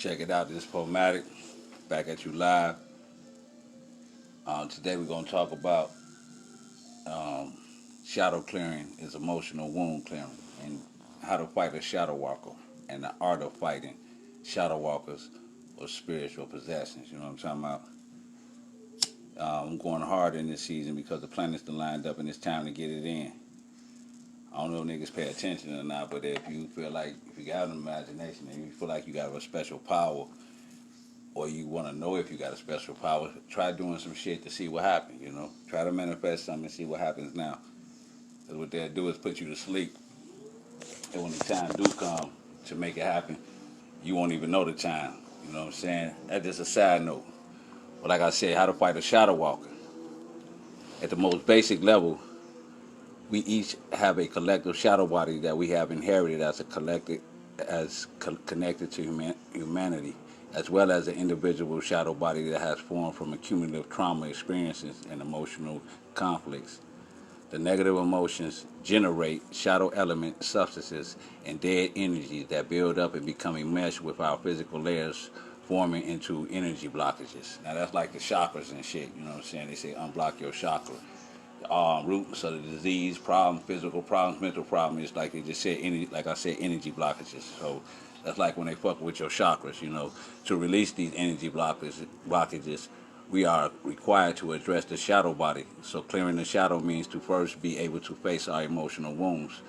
Check it out. This is PoeMoe back at you live. Today we're going to talk about um, shadow clearing is emotional wound clearing and how to fight a shadow walker and the art of fighting shadow walkers or spiritual possessions. You know what I'm talking about? I'm going hard in this season because the planets are lined up and it's time to get it in. I don't know if niggas pay attention or not, but if you feel like, if you got an imagination and you feel like you got a special power or you want to know if you got a special power, try doing some shit to see what happens, you know. Try to manifest something and see what happens now. Because what they'll do is put you to sleep. And when the time do come to make it happen, you won't even know the time. You know what I'm saying? That's just a side note. But like I said, how to fight a shadow walker. At the most basic level, we each have a collective shadow body that we have inherited as a collective, connected to humanity, as well as an individual shadow body that has formed from accumulative trauma experiences and emotional conflicts. The negative emotions generate shadow element substances and dead energies that build up and become enmeshed with our physical layers, forming into energy blockages. Now that's like the chakras and shit. You know what I'm saying? They say unblock your chakra. Roots of the disease, problem, physical problems, mental problems. It's like they just said, like I said, energy blockages. So that's like when they fuck with your chakras, you know. To release these energy blockages, we are required to address the shadow body. So clearing the shadow means to first be able to face our emotional wounds.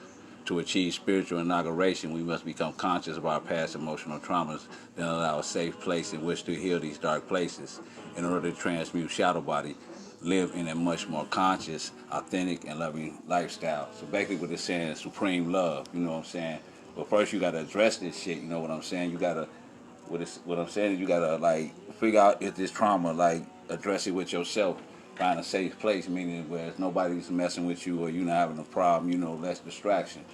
To achieve spiritual inauguration, we must become conscious of our past emotional traumas, then allow a safe place in which to heal these dark places. In order to transmute shadow body, live in a much more conscious, authentic, and loving lifestyle. So basically what it's saying is supreme love, you know what I'm saying? But first you gotta address this shit, you know what I'm saying? You gotta, what I'm saying is you gotta like figure out if this trauma, like address it with yourself. Find a safe place, meaning where nobody's messing with you or you're not having a problem, you know, less distraction.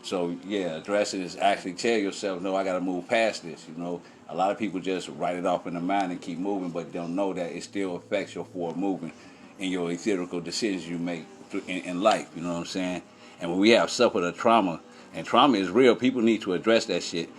So yeah, address it is actually tell yourself, no, I got to move past this. You know, a lot of people just write it off in their mind and keep moving, but don't know that it still affects your forward movement and your etherical decisions you make in life. You know what I'm saying? And when we have suffered a trauma, and trauma is real, people need to address that shit.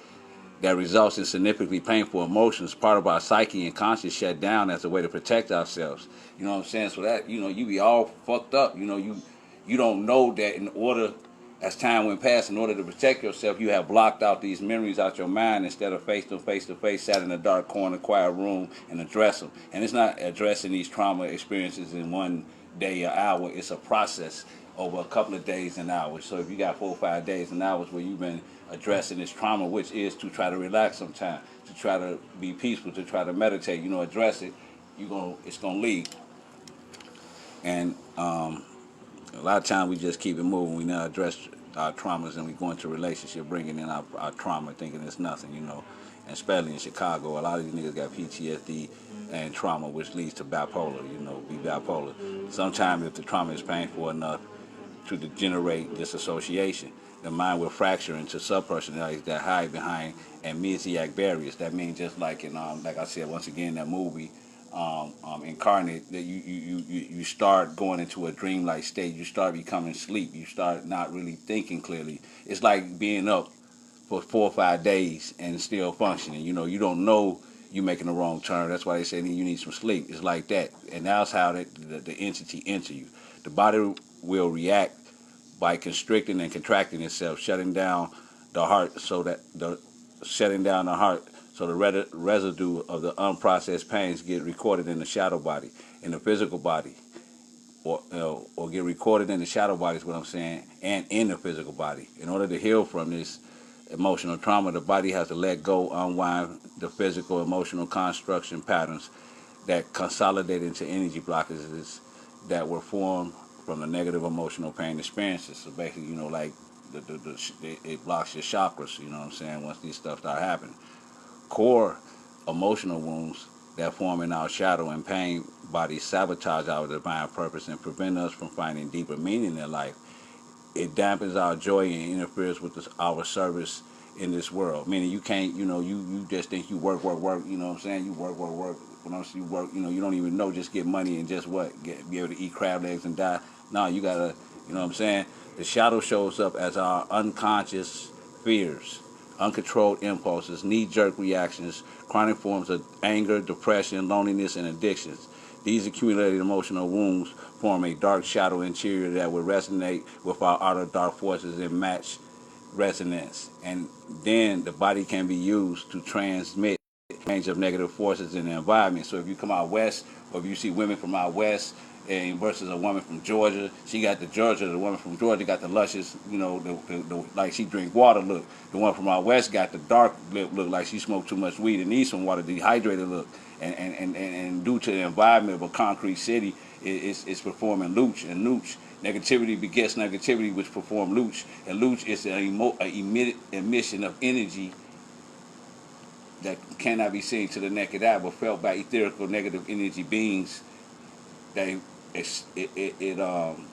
That results in significantly painful emotions. Part of our psyche and conscience shut down as a way to protect ourselves. You know what I'm saying? So that, you know, you be all fucked up. You know, you don't know that in order, as time went past, in order to protect yourself, you have blocked out these memories out your mind instead of face to face, sat in a dark corner, quiet room, and address them. And it's not addressing these trauma experiences in one day or hour. It's a process over a couple of days and hours. So if you got 4 or 5 days and hours where you've been addressing this trauma, which is to try to relax sometime, to try to be peaceful, to try to meditate, you know, address it, it's gonna leave. And a lot of times we just keep it moving. We not address our traumas, and we go into a relationship bringing in our trauma, thinking it's nothing, you know. And especially in Chicago, a lot of these niggas got PTSD and trauma, which leads to bipolar, you know, be bipolar. Sometimes if the trauma is painful enough to generate disassociation, the mind will fracture into subpersonalities that hide behind amnesiac barriers. That means just like in, like I said, once again, that movie, Incarnate, that you start going into a dreamlike state. You start becoming sleep. You start not really thinking clearly. It's like being up for 4 or 5 days and still functioning. You know, you don't know you're making the wrong turn. That's why they say you need some sleep. It's like that. And that's how the entity enter you. The body will react by constricting and contracting itself, shutting down the heart so the residue of the unprocessed pains get recorded in the shadow body, in the physical body, or get recorded in the shadow body is what I'm saying, and in the physical body. In order to heal from this emotional trauma, the body has to let go, unwind the physical emotional construction patterns that consolidate into energy blockages that were formed from the negative emotional pain experiences. So basically, you know, like it blocks your chakras, you know what I'm saying, once these stuff start happening. Core emotional wounds that form in our shadow and pain bodies sabotage our divine purpose and prevent us from finding deeper meaning in life. It dampens our joy and interferes with our service in this world. Meaning you can't, you know, you just think you work, you know what I'm saying? You work. When I say you work, you know, you don't even know, just get money and just be able to eat crab legs and die. No, you gotta, you know what I'm saying? The shadow shows up as our unconscious fears, uncontrolled impulses, knee-jerk reactions, chronic forms of anger, depression, loneliness, and addictions. These accumulated emotional wounds form a dark shadow interior that will resonate with our outer dark forces and match resonance. And then the body can be used to transmit range of negative forces in the environment. So if you come out west, or if you see women from out west, and versus a woman from Georgia, she got the Georgia. The woman from Georgia got the luscious, the like she drink water look. The one from out west got the dark lip look, like she smoked too much weed and needs some water, dehydrated look. And due to the environment of a concrete city, it's performing looch and nooch. Negativity begets negativity, which perform looch, and looch is an emission of energy that cannot be seen to the naked eye, but felt by etherical negative energy beings. That it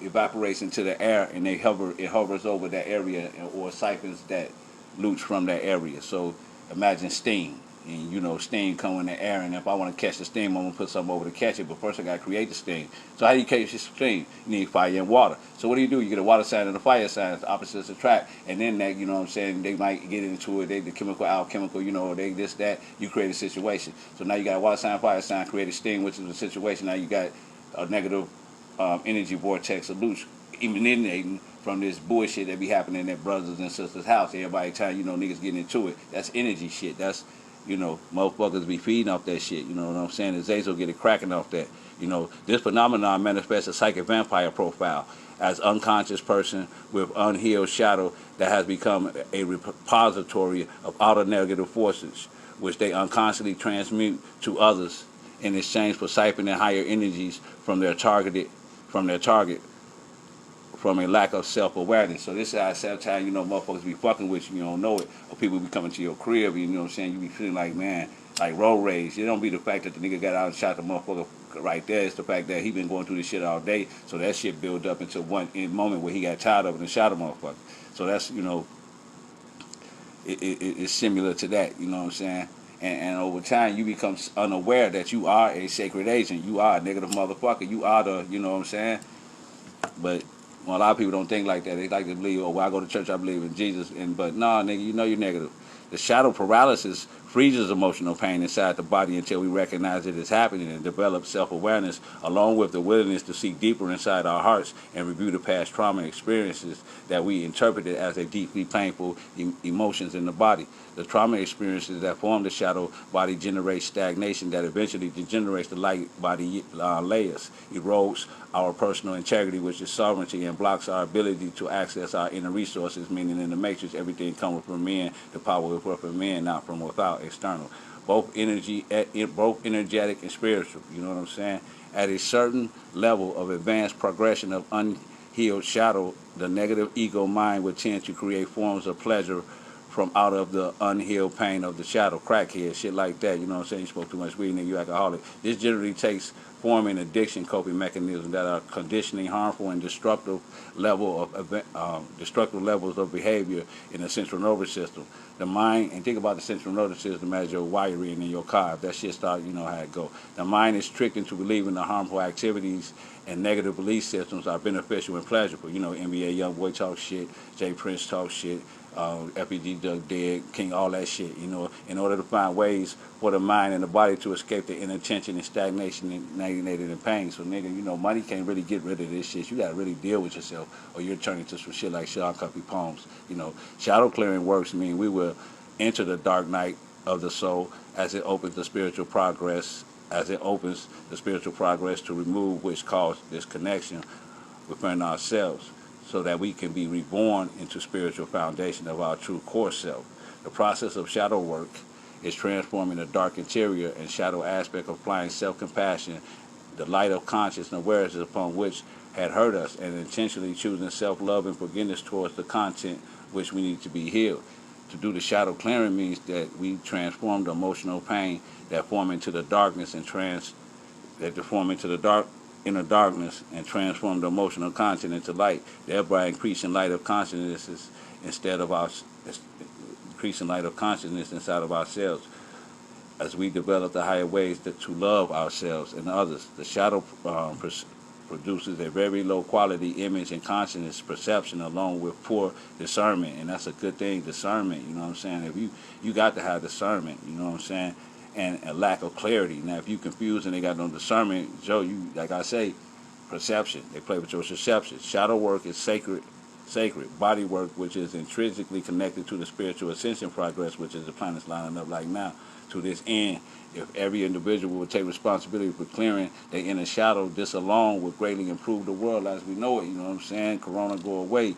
evaporates into the air, and it hovers over that area, or siphons that loots from that area. So imagine steam, and steam come in the air, and if I want to catch the steam, I'm gonna put something over to catch it. But first I gotta create the steam. So how do you catch the steam? You need fire and water. So what do? You get a water sign and a fire sign. The opposites attract, and then that they might get into it. The chemical, alchemical, they this that. You create a situation. So now you got a water sign, fire sign, create a steam, which is a situation. Now you got a negative energy vortex of loose emanating from this bullshit that be happening at brothers and sisters' house. Everybody telling niggas getting into it. That's energy shit. That's motherfuckers be feeding off that shit. You know what I'm saying? The Zazo get it cracking off that. This phenomenon manifests a psychic vampire profile as unconscious person with unhealed shadow that has become a repository of outer negative forces, which they unconsciously transmute to others in exchange for siphoning higher energies from their target from a lack of self-awareness. So this is how sometimes, motherfuckers be fucking with you don't know it. Or people be coming to your crib, you know what I'm saying? You be feeling like, man, like road rage. It don't be the fact that the nigga got out and shot the motherfucker right there. It's the fact that he been going through this shit all day. So that shit built up into one moment where he got tired of it and shot a motherfucker. So that's, it's similar to that, you know what I'm saying? And over time, you become unaware that you are a sacred agent. You are a negative motherfucker. You are the, you know what I'm saying? But a lot of people don't think like that. They like to believe, oh, well, I go to church, I believe in Jesus. But nah, nigga, you're negative. The shadow paralysis freezes emotional pain inside the body until we recognize it is happening and develop self-awareness, along with the willingness to seek deeper inside our hearts and review the past trauma experiences that we interpreted as a deeply painful emotions in the body. The trauma experiences that form the shadow body generate stagnation that eventually degenerates the light body layers, erodes our personal integrity, which is sovereignty, and blocks our ability to access our inner resources, meaning in the matrix, everything comes from men, the power is from men, not from without, external. Both energetic and spiritual, you know what I'm saying? At a certain level of advanced progression of unhealed shadow, the negative ego mind would tend to create forms of pleasure from out of the unhealed pain of the shadow, crackhead, shit like that. You know what I'm saying? You smoke too much weed, nigga, you alcoholic. This generally takes form in addiction coping mechanisms that are conditioning harmful and destructive levels of behavior in the central nervous system. The mind, and think about the central nervous system as your wiring in your car. If that shit starts, you know how it go. The mind is tricked into believing the harmful activities and negative belief systems are beneficial and pleasurable. NBA Youngboy talk shit, Jay Prince talk shit, FEG Doug Dead, King, all that shit, in order to find ways for the mind and the body to escape the inattention and stagnation and alienated and pain. So, nigga, money can't really get rid of this shit. You gotta really deal with yourself, or you're turning to some shit like Sean Cuffy poems. Shadow clearing works mean we will enter the dark night of the soul as it opens the spiritual progress, to remove which caused disconnection within ourselves, so that we can be reborn into spiritual foundation of our true core self. The process of shadow work is transforming the dark interior and shadow aspect of applying self-compassion, the light of conscious and awareness upon which had hurt us, and intentionally choosing self-love and forgiveness towards the content which we need to be healed. To do the shadow clearing means that we transform the emotional pain that form into the darkness and inner darkness and transform the emotional content into light, thereby increasing light of consciousness increasing light of consciousness inside of ourselves. As we develop the higher ways to love ourselves and others, the shadow produces a very low quality image and consciousness perception along with poor discernment. And that's a good thing, discernment, you know what I'm saying? If you got to have discernment, you know what I'm saying? And a lack of clarity. Now, if you confused and they got no discernment, Joe, you, like I say, perception. They play with your perception. Shadow work is sacred. Body work, which is intrinsically connected to the spiritual ascension progress, which is the planets lining up like now. To this end, if every individual would take responsibility for clearing their inner shadow, this alone would greatly improve the world as we know it. You know what I'm saying? Corona go away.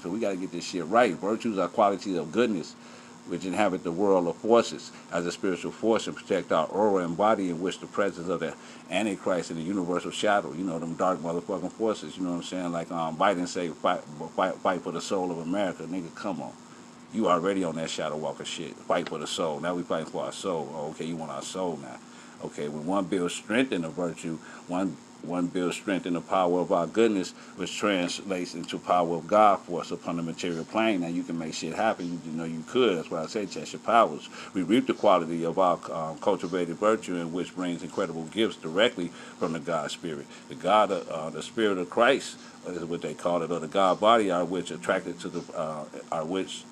So we got to get this shit right. Virtues are qualities of goodness, which inhabit the world of forces as a spiritual force and protect our aura and body, in which the presence of the Antichrist and the universal shadow, you know, them dark motherfucking forces, you know what I'm saying? Like Biden say, fight for the soul of America. Nigga, come on. You already on that shadow walker shit. Fight for the soul. Now we fighting for our soul. Oh, okay, you want our soul now. Okay, when one builds strength in the virtue, one builds strength in the power of our goodness, which translates into power of God for us upon the material plane. Now you can make shit happen. You know you could. That's why I say test your powers. We reap the quality of our cultivated virtue, in which brings incredible gifts directly from the God Spirit. The God, the Spirit of Christ is what they call it, or the God body, are which attracted to the, are which,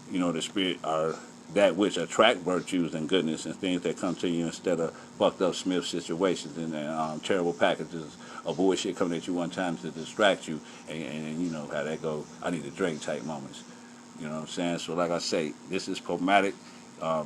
you know, the spirit are that which attract virtues and goodness and things that come to you instead of fucked up Smith situations and terrible packages of bullshit coming at you one time to distract you, and you know how that go. I need a drink type moments. You know what I'm saying? So like I say, this is problematic.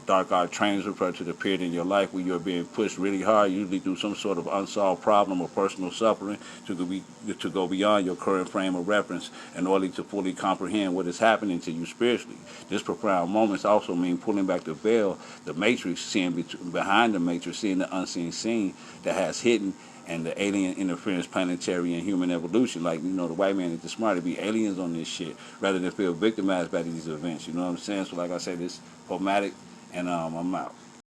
Dark art trains refer to the period in your life where you're being pushed really hard, usually through some sort of unsolved problem or personal suffering, to go beyond your current frame of reference in order to fully comprehend what is happening to you spiritually. This profound moments also mean pulling back the veil, the matrix, seeing behind the matrix, seeing the unseen scene that has hidden, and the alien interference, planetary and human evolution. Like, you know, the white man is the smart to be aliens on this shit rather than feel victimized by these events. You know what I'm saying? So like I said, this problematic, and I'm out.